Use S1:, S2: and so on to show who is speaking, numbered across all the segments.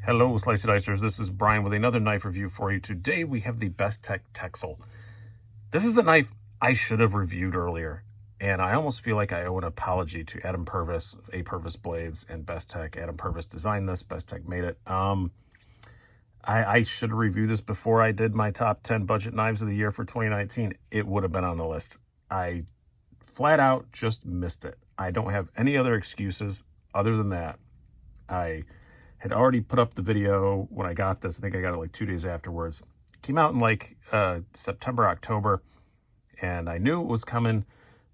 S1: Hello, Slicey Dicers. This is Brian with another knife review for you. Today we have the Bestech Texel. This is a knife I should have reviewed earlier, and I almost feel like I owe an apology to Purvis of APurvis Blades and Bestech. Purvis designed this, Bestech made it. I should have reviewed this before I did my top 10 budget knives of the year for 2019. It would have been on the list. I flat out just missed it. I don't have any other excuses other than that. I had already put up the video when I got this. I think I got it like 2 days afterwards. It came out in like September, October, and I knew it was coming,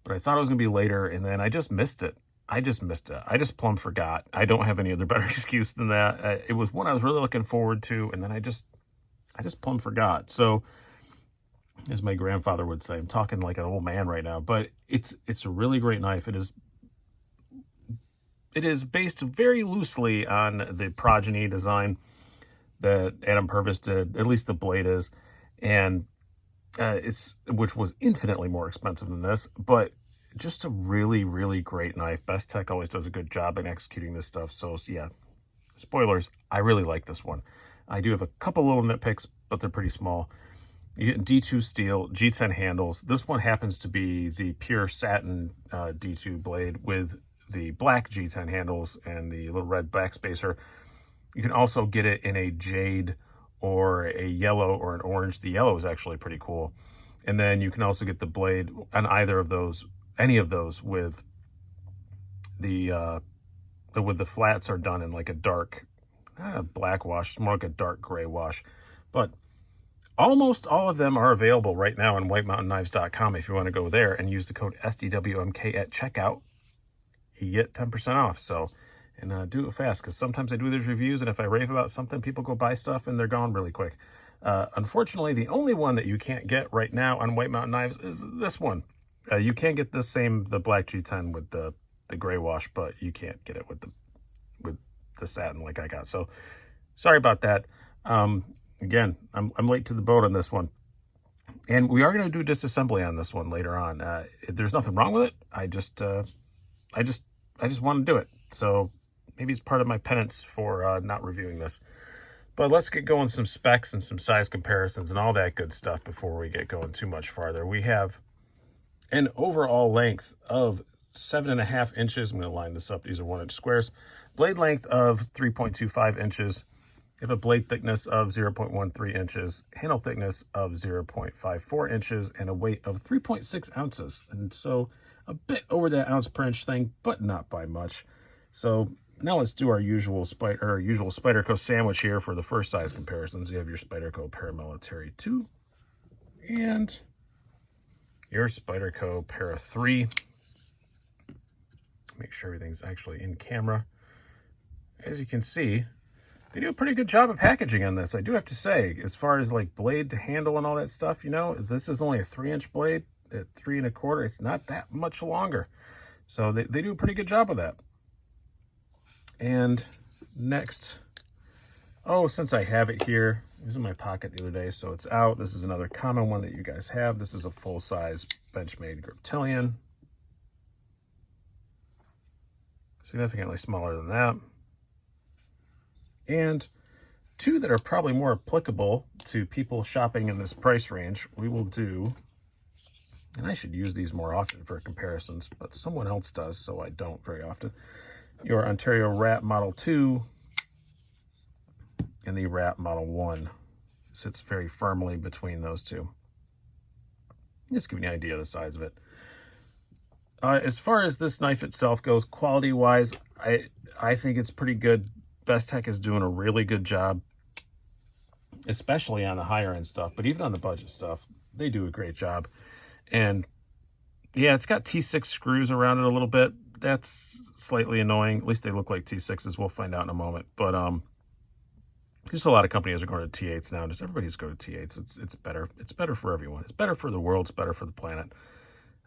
S1: but I thought it was going to be later, and then I just missed it. I just plumb forgot. I don't have any other better excuse than that. It was one I was really looking forward to, and then I just plumb forgot. So, as my grandfather would say, I'm talking like an old man right now, but it's a really great knife. It is based very loosely on the Progeny design that Purvis did, at least the blade is, and which was infinitely more expensive than this, but just a really, really great knife. Bestech always does a good job in executing this stuff. So yeah, spoilers, I really like this one. I do have a couple little nitpicks, but they're pretty small. You get D2 steel, G10 handles. This one happens to be the pure satin D2 blade with the black G10 handles and the little red backspacer. You can also get it in a jade or a yellow or an orange. The yellow is actually pretty cool. And then you can also get the blade on either of those, any of those, with the flats are done in like a dark, not a black wash, it's more like a dark gray wash. But almost all of them are available right now on whitemountainKnives.com if you want to go there and use the code SDWMK at checkout. You get 10% off. So, and do it fast, because sometimes I do these reviews, and if I rave about something, people go buy stuff and they're gone really quick. Unfortunately, the only one that you can't get right now on White Mountain Knives is this one. You can get the black G10 with the gray wash, but you can't get it with the satin like I got. So sorry about that. Again, I'm late to the boat on this one. And we are going to do disassembly on this one later on. There's nothing wrong with it. I just want to do it. So maybe it's part of my penance for not reviewing this. But let's get going some specs and some size comparisons and all that good stuff before we get going too much farther. We have an overall length of 7.5 inches. I'm going to line this up. These are 1-inch squares. Blade length of 3.25 inches. You have a blade thickness of 0.13 inches, handle thickness of 0.54 inches, and a weight of 3.6 ounces. And so a bit over that ounce per inch thing, but not by much. So now let's do our usual Spyderco sandwich here for the first size comparisons. You have your Spyderco Paramilitary 2 and your Spyderco Para 3. Make sure everything's actually in camera. As you can see, they do a pretty good job of packaging on this. I do have to say, as far as like blade to handle and all that stuff, you know, this is only a 3-inch blade at 3 1/4. It's not that much longer. So they do a pretty good job of that. And next, since I have it here, it was in my pocket the other day, so it's out. This is another common one that you guys have. This is a full-size Benchmade Griptilian. Significantly smaller than that. And two that are probably more applicable to people shopping in this price range, we will do, and I should use these more often for comparisons, but someone else does, so I don't very often. Your Ontario Rat Model 2 and the Rat Model 1 sits very firmly between those two. Just give you an idea of the size of it. As far as this knife itself goes, quality-wise, I think it's pretty good. Bestech is doing a really good job, especially on the higher end stuff, but even on the budget stuff, they do a great job. And yeah, it's got T6 screws around it a little bit. That's slightly annoying. At least they look like T6s. We'll find out in a moment. But there's a lot of companies are going to T8s now. Just everybody's going to T8s. It's better. It's better for everyone. It's better for the world. It's better for the planet.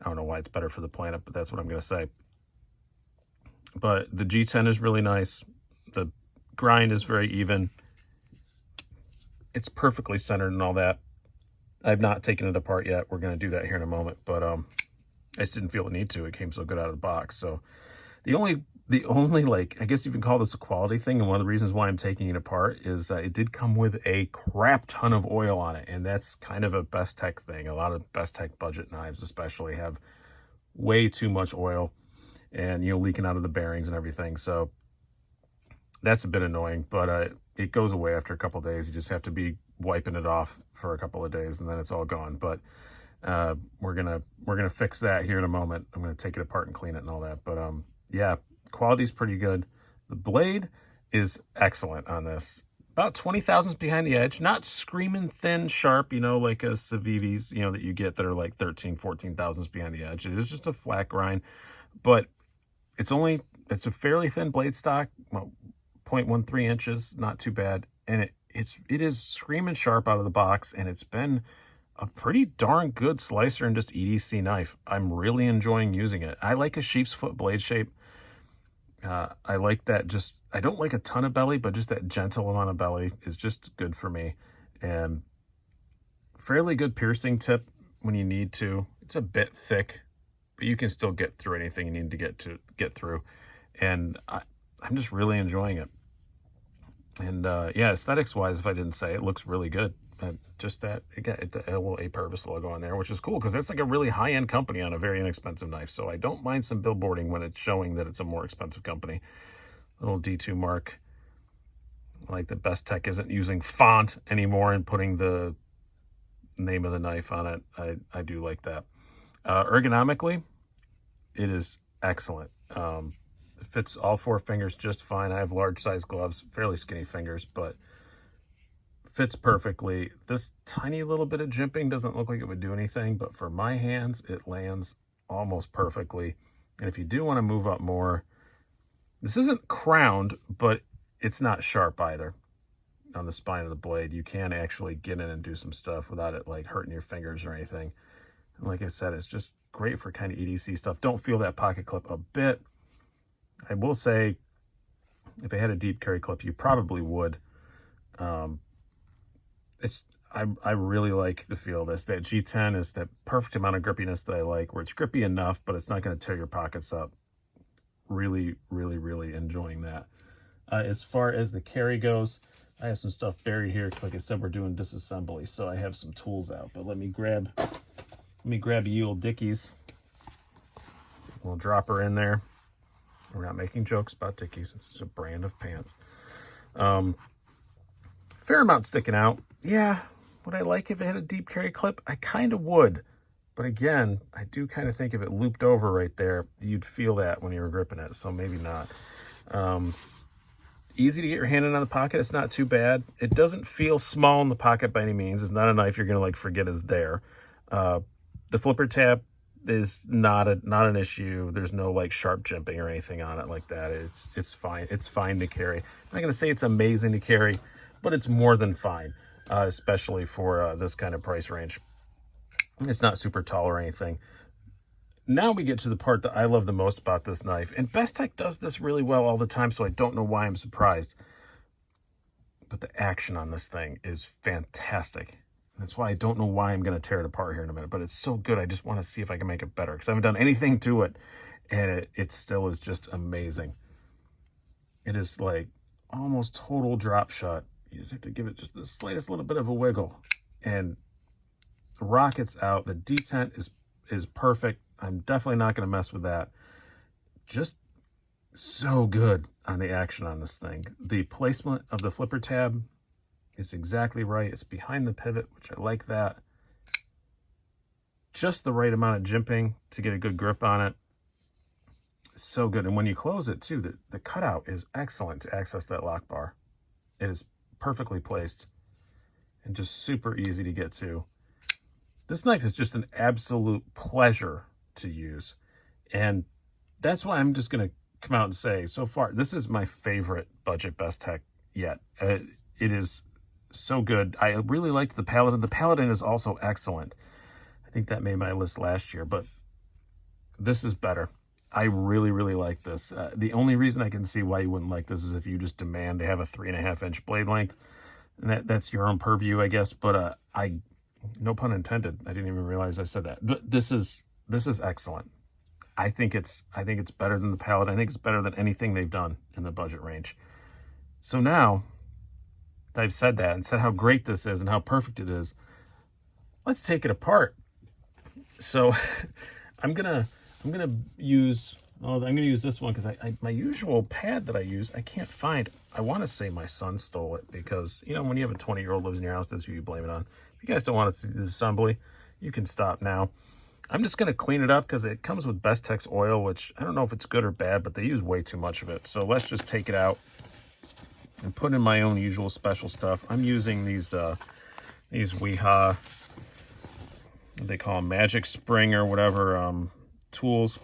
S1: I don't know why it's better for the planet, but that's what I'm going to say. But the G10 is really nice. The grind is very even. It's perfectly centered and all that. I've not taken it apart yet. We're going to do that here in a moment, but I just didn't feel the need to. It came so good out of the box. So the only The only, like, I guess you can call this a quality thing, and one of the reasons why I'm taking it apart is it did come with a crap ton of oil on it, and that's kind of a Bestech thing. A lot of Bestech budget knives especially have way too much oil and, leaking out of the bearings and everything. So that's a bit annoying, but it goes away after a couple of days. You just have to be wiping it off for a couple of days, and then it's all gone. But we're gonna fix that here in a moment. I'm gonna take it apart and clean it and all that. But yeah, quality's pretty good. The blade is excellent on this. About 20 thousandths behind the edge, not screaming thin sharp, like a Civivi's, that you get that are like 13, 14 thousandths behind the edge. It is just a flat grind, but it's a fairly thin blade stock, well, 0.13 inches, not too bad. And it is screaming sharp out of the box, and it's been a pretty darn good slicer and just EDC knife. I'm really enjoying using it. I like a sheep's foot blade shape. I like that. I don't like a ton of belly, but just that gentle amount of belly is just good for me. And fairly good piercing tip when you need to. It's a bit thick, but you can still get through anything you need to get through. And I'm just really enjoying it. And yeah, aesthetics wise, if I didn't say, it looks really good. Just that it got the little APurvis logo on there, which is cool because that's like a really high-end company on a very inexpensive knife. So I don't mind some billboarding when it's showing that it's a more expensive company. Little D2 mark. Like the Bestech isn't using font anymore and putting the name of the knife on it. I do like that. Ergonomically, it is excellent. It fits all 4 fingers just fine. I have large size gloves, fairly skinny fingers, but fits perfectly. This tiny little bit of jimping doesn't look like it would do anything, but for my hands, it lands almost perfectly. And if you do want to move up more, this isn't crowned, but it's not sharp either on the spine of the blade. You can actually get in and do some stuff without it like hurting your fingers or anything. And like I said, it's just great for kind of EDC stuff. Don't feel that pocket clip a bit. I will say, if it had a deep carry clip, you probably would. I really like the feel of this. That G10 is that perfect amount of grippiness that I like, where it's grippy enough, but it's not going to tear your pockets up. Really, really, really enjoying that. As far as the carry goes, I have some stuff buried here because, like I said, we're doing disassembly, so I have some tools out. But let me grab ye old Dickies. We'll drop her in there. We're not making jokes about Dickies. It's a brand of pants. Fair amount sticking out. Yeah, would I like if it had a deep carry clip? I kind of would. But again, I do kind of think if it looped over right there, you'd feel that when you were gripping it, so maybe not. Easy to get your hand in on the pocket. It's not too bad. It doesn't feel small in the pocket by any means. It's not a knife you're going to like forget is there. The flipper tab is not an issue. There's no like sharp jimping or anything on it like that. It's fine. It's fine to carry. I'm not going to say it's amazing to carry, but it's more than fine, especially for this kind of price range. It's not super tall or anything. Now we get to the part that I love the most about this knife. And Bestech does this really well all the time, so I don't know why I'm surprised. But the action on this thing is fantastic. That's why I don't know why I'm going to tear it apart here in a minute. But it's so good, I just want to see if I can make it better. Because I haven't done anything to it. And it still is just amazing. It is like almost total drop shot. You just have to give it just the slightest little bit of a wiggle. And the rocket's out. The detent is perfect. I'm definitely not going to mess with that. Just so good on the action on this thing. The placement of the flipper tab is exactly right. It's behind the pivot, which I like that. Just the right amount of jimping to get a good grip on it. So good. And when you close it too, the cutout is excellent to access that lock bar. It is perfectly placed and just super easy to get to. This knife is just an absolute pleasure to use. And that's why I'm just going to come out and say, so far, this is my favorite budget Bestech yet. It is so good. I really like the Paladin. The Paladin is also excellent. I think that made my list last year, but this is better. I really, really like this. The only reason I can see why you wouldn't like this is if you just demand to have a 3.5-inch blade length. And that's your own purview, I guess. But no pun intended. I didn't even realize I said that. But this is excellent. I think it's better than the palette. I think it's better than anything they've done in the budget range. So now that I've said that and said how great this is and how perfect it is, let's take it apart. So I'm gonna use this one because my usual pad that I use I can't find. I want to say my son stole it because, you know, when you have a 20-year-old lives in your house, that's who you blame it on. If you guys don't want to see the assembly, you can stop now. I'm just going to clean it up because it comes with Bestech oil, which I don't know if it's good or bad, but they use way too much of it. So let's just take it out and put in my own usual special stuff. I'm using these Weha, they call them Magic Spring or whatever, tools.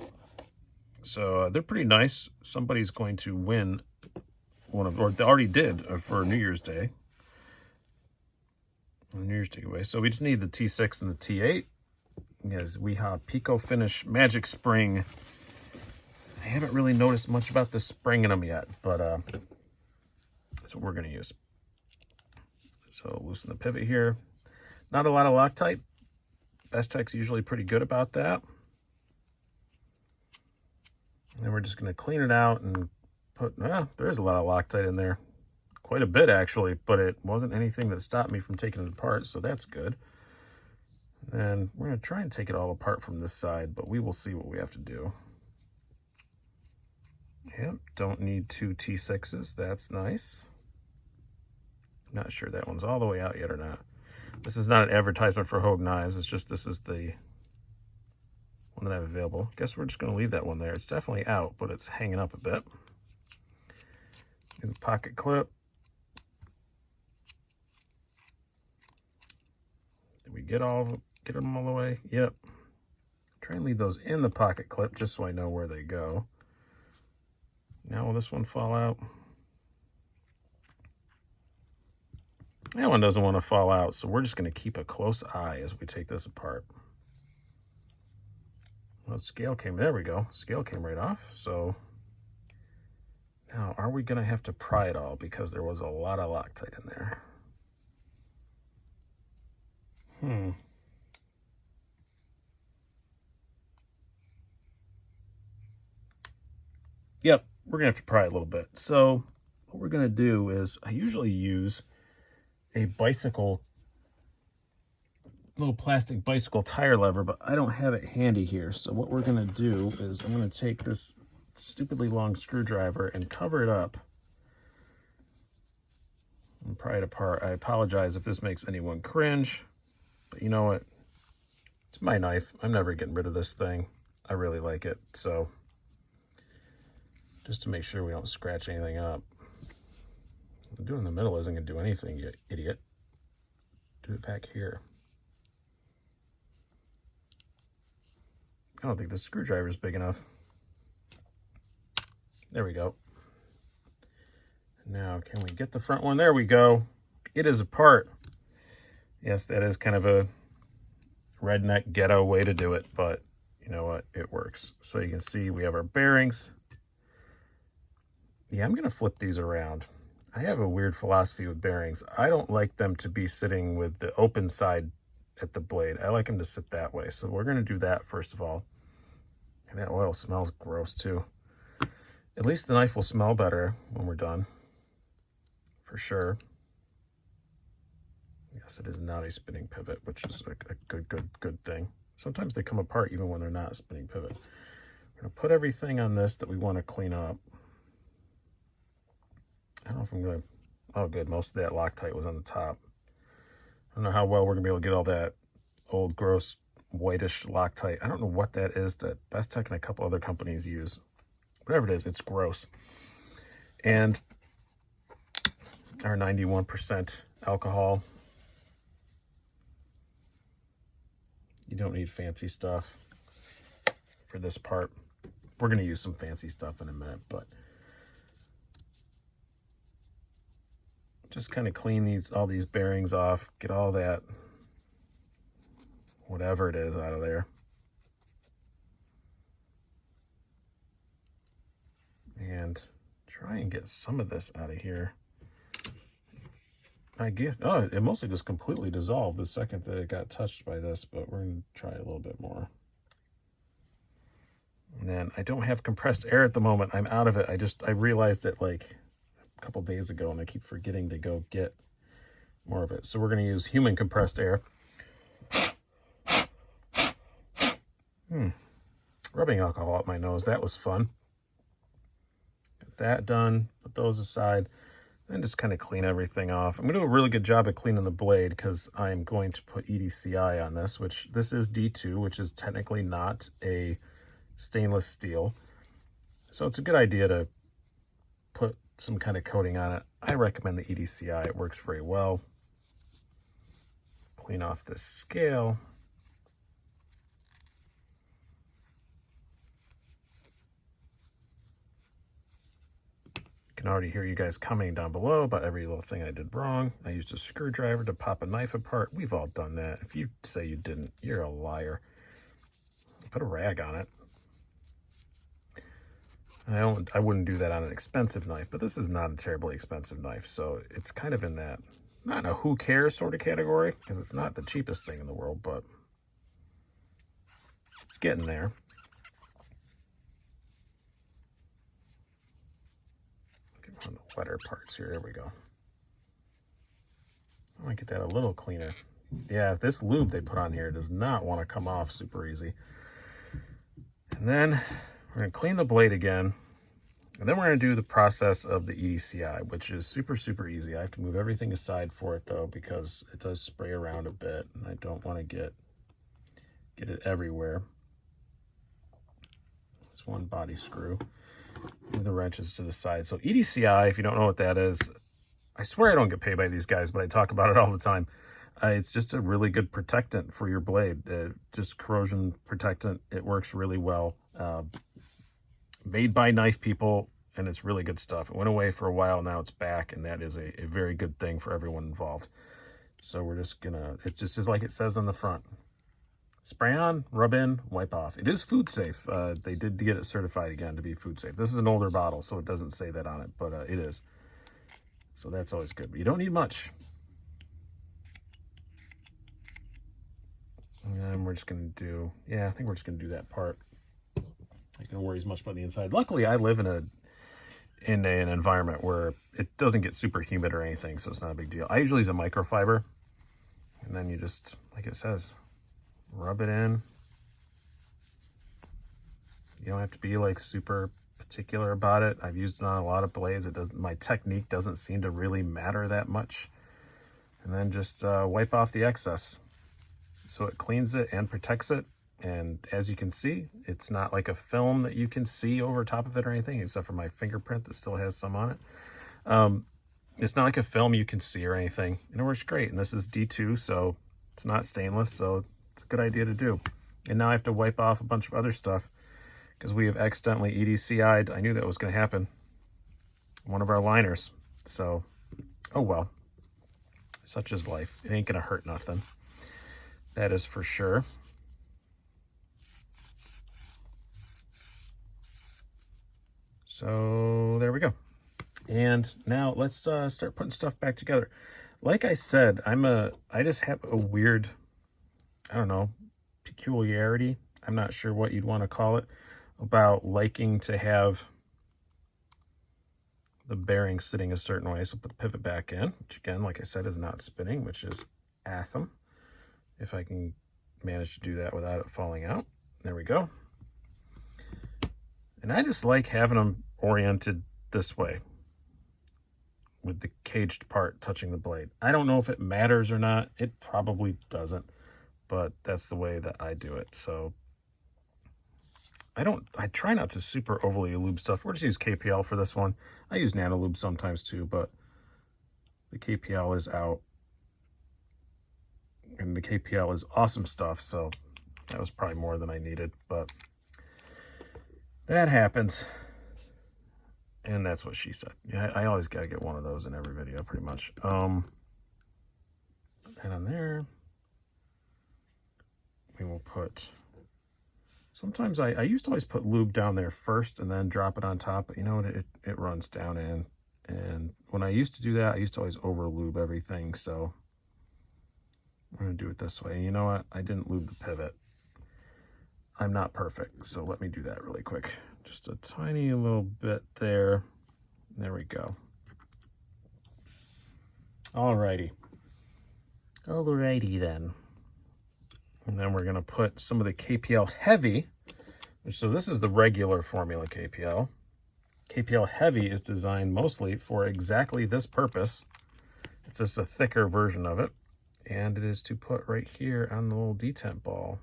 S1: So they're pretty nice. Somebody's going to win one of, or they already did for New Year's Day. New Year's takeaway. So we just need the T6 and the T8. Yes, we have Pico Finish Magic Spring. I haven't really noticed much about the spring in them yet, but that's what we're going to use. So loosen the pivot here. Not a lot of Loctite. Bestech's usually pretty good about that. And we're just going to clean it out and put, there's a lot of Loctite in there. Quite a bit, actually, but it wasn't anything that stopped me from taking it apart, so that's good. And we're going to try and take it all apart from this side, but we will see what we have to do. Yep, don't need 2 T6s. That's nice. I'm not sure that one's all the way out yet or not. This is not an advertisement for Hogue Knives. It's just this is the one that I have available. Guess we're just going to leave that one there. It's definitely out, but it's hanging up a bit. And the pocket clip. Did we get them all the way? Yep. Try and leave those in the pocket clip just so I know where they go. Now will this one fall out? That one doesn't want to fall out, so we're just going to keep a close eye as we take this apart. Well, scale came, there we go. Scale came right off. So now are we going to have to pry it all because there was a lot of Loctite in there? Yep, we're going to have to pry it a little bit. So what we're going to do is I usually use a little plastic bicycle tire lever, but I don't have it handy here. So what we're going to do is I'm going to take this stupidly long screwdriver and cover it up and pry it apart. I apologize if this makes anyone cringe, but you know what? It's my knife. I'm never getting rid of this thing. I really like it. So just to make sure we don't scratch anything up. Doing the middle isn't going to do anything, you idiot. Do it back here. I don't think the screwdriver is big enough. There we go. Now, can we get the front one? There we go. It is apart. Yes, that is kind of a redneck ghetto way to do it, but you know what? It works. So you can see we have our bearings. Yeah, I'm going to flip these around. I have a weird philosophy with bearings. I don't like them to be sitting with the open side at the blade. I like them to sit that way. So we're going to do that first of all. And that oil smells gross too. At least the knife will smell better when we're done. For sure. Yes, it is not a spinning pivot, which is a good thing. Sometimes they come apart even when they're not a spinning pivot. We're going to put everything on this that we want to clean up. I don't know if I'm going to... Oh, good. Most of that Loctite was on the top. I don't know how well we're going to be able to get all that old, gross, whitish Loctite. I don't know what that is that Bestech and a couple other companies use. Whatever it is, it's gross. And our 91% alcohol. You don't need fancy stuff for this part. We're going to use some fancy stuff in a minute, but just kind of clean all these bearings off, get all that, whatever it is, out of there. And try and get some of this out of here. I guess, oh, it mostly just completely dissolved the second that it got touched by this, but we're going to try a little bit more. And then I don't have compressed air at the moment. I'm out of it. I realized it like a couple days ago, and I keep forgetting to go get more of it. So we're going to use human compressed air. Rubbing alcohol up my nose. That was fun. Get that done. Put those aside. And just kind of clean everything off. I'm going to do a really good job at cleaning the blade because I'm going to put EDCI on this, which this is D2, which is technically not a stainless steel. So it's a good idea to put some kind of coating on it. I recommend the EDCI. It works very well. Clean off this scale. I can already hear you guys commenting down below about every little thing I did wrong. I used a screwdriver to pop a knife apart. We've all done that. If you say you didn't, you're a liar. Put a rag on it. I wouldn't do that on an expensive knife, but this is not a terribly expensive knife, so it's kind of in that, not in a who cares sort of category, because it's not the cheapest thing in the world, but it's getting there. Get one of the wetter parts here. There we go. I want to get that a little cleaner. Yeah, this lube they put on here does not want to come off super easy. And then we're going to clean the blade again, and then we're going to do the process of the EDCI, which is super, super easy. I have to move everything aside for it, though, because it does spray around a bit, and I don't want to get it everywhere. It's one body screw. Move the wrenches to the side. So EDCI, if you don't know what that is, I swear I don't get paid by these guys, but I talk about it all the time. It's just a really good protectant for your blade. Just corrosion protectant. It works really well. Made by knife people, and it's really good stuff. It went away for a while, now it's back, and that is a very good thing for everyone involved. So we're just gonna, it just is like it says on the front. Spray on, rub in, wipe off. It is food safe. They did get it certified again to be food safe. This is an older bottle, so it doesn't say that on it, but it is. So that's always good. But you don't need much. And we're just going to do, yeah, I think we're just going to do that part. I don't worry as much about the inside. Luckily, I live in an environment where it doesn't get super humid or anything, so it's not a big deal. I usually use a microfiber, and then you just, like it says, rub it in. You don't have to be like super particular about it. I've used it on a lot of blades. My technique doesn't seem to really matter that much. And then just wipe off the excess. So it cleans it and protects it. And as you can see, it's not like a film that you can see over top of it or anything, except for my fingerprint that still has some on it. It's not like a film you can see or anything. And it works great. And this is D2, so it's not stainless, so it's a good idea to do. And now I have to wipe off a bunch of other stuff because we have accidentally EDCI'd. I knew that was going to happen. One of our liners. So, oh well. Such is life. It ain't going to hurt nothing. That is for sure. So there we go. And now let's start putting stuff back together. Like I said, I just have a weird, I don't know, peculiarity. I'm not sure what you'd want to call it, about liking to have the bearing sitting a certain way. So put the pivot back in, which again, like I said, is not spinning, which is awesome. If I can manage to do that without it falling out. There we go. And I just like having them oriented this way with the caged part touching the blade. I don't know if it matters or not. It probably doesn't, but that's the way that I do it. So I try not to super overly lube stuff. We're just use KPL for this one. I use nano lube sometimes too, but the KPL is out. And the KPL is awesome stuff, so that was probably more than I needed, but that happens. And that's what she said. Yeah, I always gotta get one of those in every video, pretty much. Put that on there. We will put, sometimes I used to always put lube down there first and then drop it on top, but you know what, it runs down in. And when I used to do that, I used to always over lube everything, so I'm gonna do it this way. And you know what? I didn't lube the pivot. I'm not perfect. So let me do that really quick. Just a tiny little bit there. There we go. Alrighty. Alrighty then. And then we're going to put some of the KPL Heavy. So this is the regular formula KPL. KPL Heavy is designed mostly for exactly this purpose. It's just a thicker version of it. And it is to put right here on the little detent ball.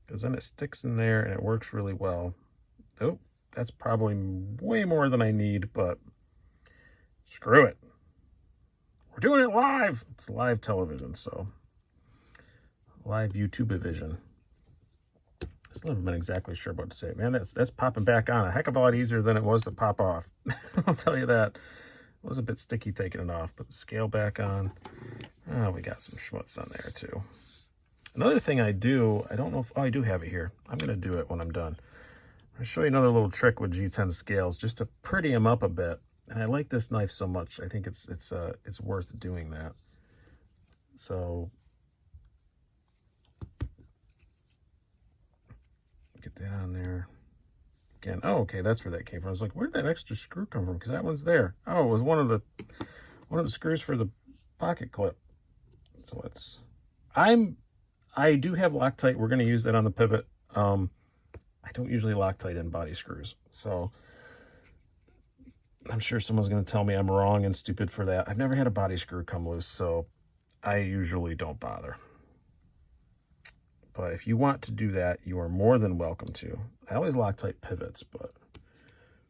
S1: Because then it sticks in there and it works really well. Oh, that's probably way more than I need, but screw it. We're doing it live. It's live television, so live YouTube vision. Still haven't been exactly sure what to say. Man, that's popping back on a heck of a lot easier than it was to pop off. I'll tell you that. It was a bit sticky taking it off, but the scale back on. Oh, we got some schmutz on there too. Another thing I do, I don't know if, oh, I do have it here. I'm going to do it when I'm done. I'll show you another little trick with G10 scales just to pretty them up a bit. And I like this knife so much. I think it's worth doing that. So get that on there. Again, oh, okay, that's where that came from. I was like, where did that extra screw come from? Because that one's there. Oh, it was one of the screws for the pocket clip. So let's, I do have Loctite. We're going to use that on the pivot. I don't usually Loctite in body screws. So I'm sure someone's going to tell me I'm wrong and stupid for that. I've never had a body screw come loose, so I usually don't bother. But if you want to do that, you are more than welcome to. I always Loctite pivots, but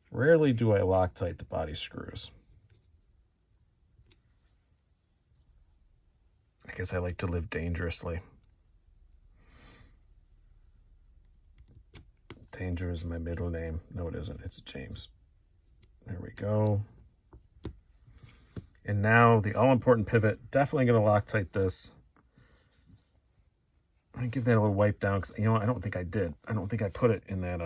S1: rarely do I Loctite the body screws. I guess I like to live dangerously. Danger is my middle name. No, it isn't. It's James. There we go. And now the all-important pivot. Definitely going to Loctite this. I'm going to give that a little wipe down because, you know, I don't think I did. I don't think I put it in that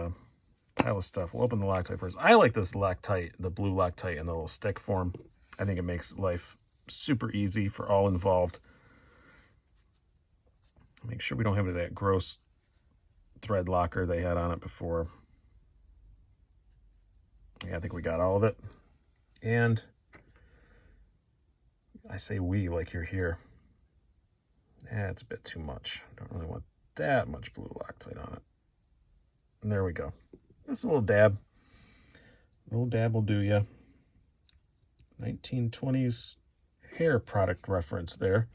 S1: pile of stuff. We'll open the Loctite first. I like this Loctite, the blue Loctite in the little stick form. I think it makes life super easy for all involved. Make sure we don't have any of that gross thread locker they had on it before. Yeah, I think we got all of it. And I say we like you're here. Yeah, it's a bit too much. Don't really want that much blue Loctite on it. And there we go. Just a little dab. A little dab will do ya. 1920s hair product reference there.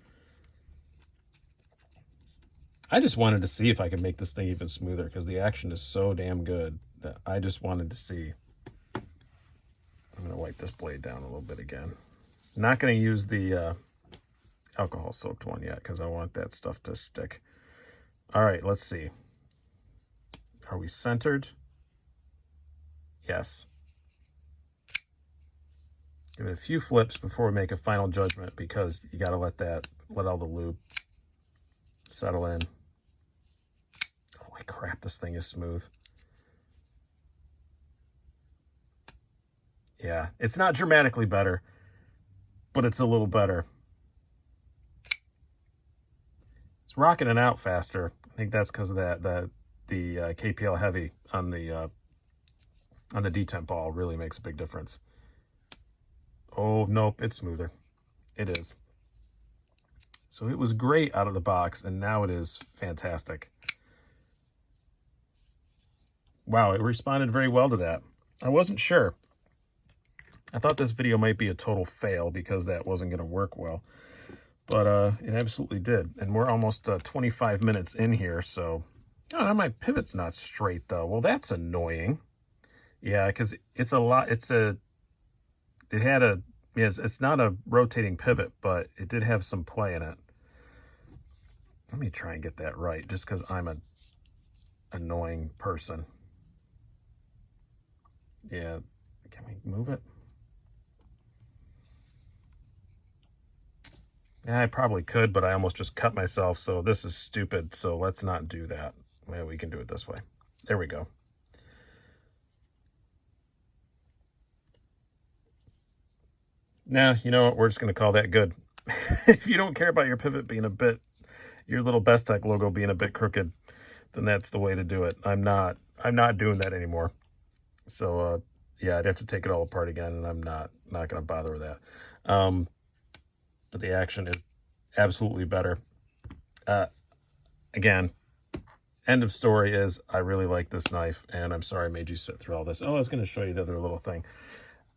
S1: I just wanted to see if I could make this thing even smoother because the action is so damn good that I just wanted to see. I'm going to wipe this blade down a little bit again. Not going to use the alcohol soaked one yet because I want that stuff to stick. All right, let's see. Are we centered? Yes. Give it a few flips before we make a final judgment because you got to let all the lube settle in. Holy crap, this thing is smooth. Yeah, it's not dramatically better, but it's a little better. It's rocking it out faster. I think that's because of the KPL Heavy on the detent ball really makes a big difference. Oh, nope, it's smoother. It is. So it was great out of the box, and now it is fantastic. Wow, it responded very well to that. I wasn't sure. I thought this video might be a total fail because that wasn't going to work well. But it absolutely did. And we're almost 25 minutes in here, so... Oh, my pivot's not straight, though. Well, that's annoying. Yeah, because it's a lot... It's not a rotating pivot, but it did have some play in it. Let me try and get that right, just because I'm an annoying person. Yeah, can we move it? Yeah, I probably could, but I almost just cut myself, so this is stupid, so let's not do that. Well, we can do it this way. There we go. Now, you know what? We're just going to call that good. If you don't care about your pivot being a bit, your little Bestech logo being a bit crooked, then that's the way to do it. I'm not doing that anymore. So, yeah, I'd have to take it all apart again, and I'm not going to bother with that. But the action is absolutely better. Again, end of story is I really like this knife, and I'm sorry I made you sit through all this. Oh, I was going to show you the other little thing.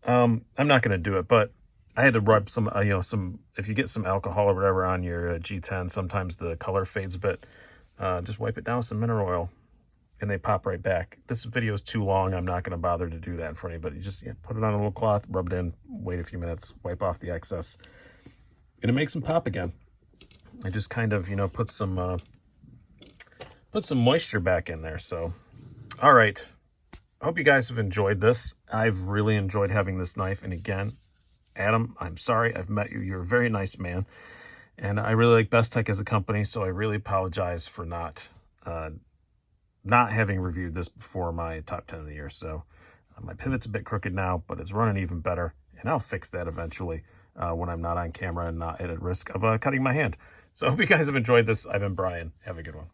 S1: I'm not going to do it, but I had to rub some, if you get some alcohol or whatever on your G10, sometimes the color fades a bit. Just wipe it down with some mineral oil, and they pop right back. This video is too long. I'm not going to bother to do that in front of anybody. Just put it on a little cloth, rub it in, wait a few minutes, wipe off the excess, and it makes them pop again. I just kind of, put some moisture back in there. So, all right. I hope you guys have enjoyed this. I've really enjoyed having this knife. And again, Adam, I'm sorry I've met you. You're a very nice man. And I really like Bestech as a company, so I really apologize for not having reviewed this before my top 10 of the year. So my pivot's a bit crooked now, but it's running even better. And I'll fix that eventually when I'm not on camera and not at risk of cutting my hand. So I hope you guys have enjoyed this. I've been Brian. Have a good one.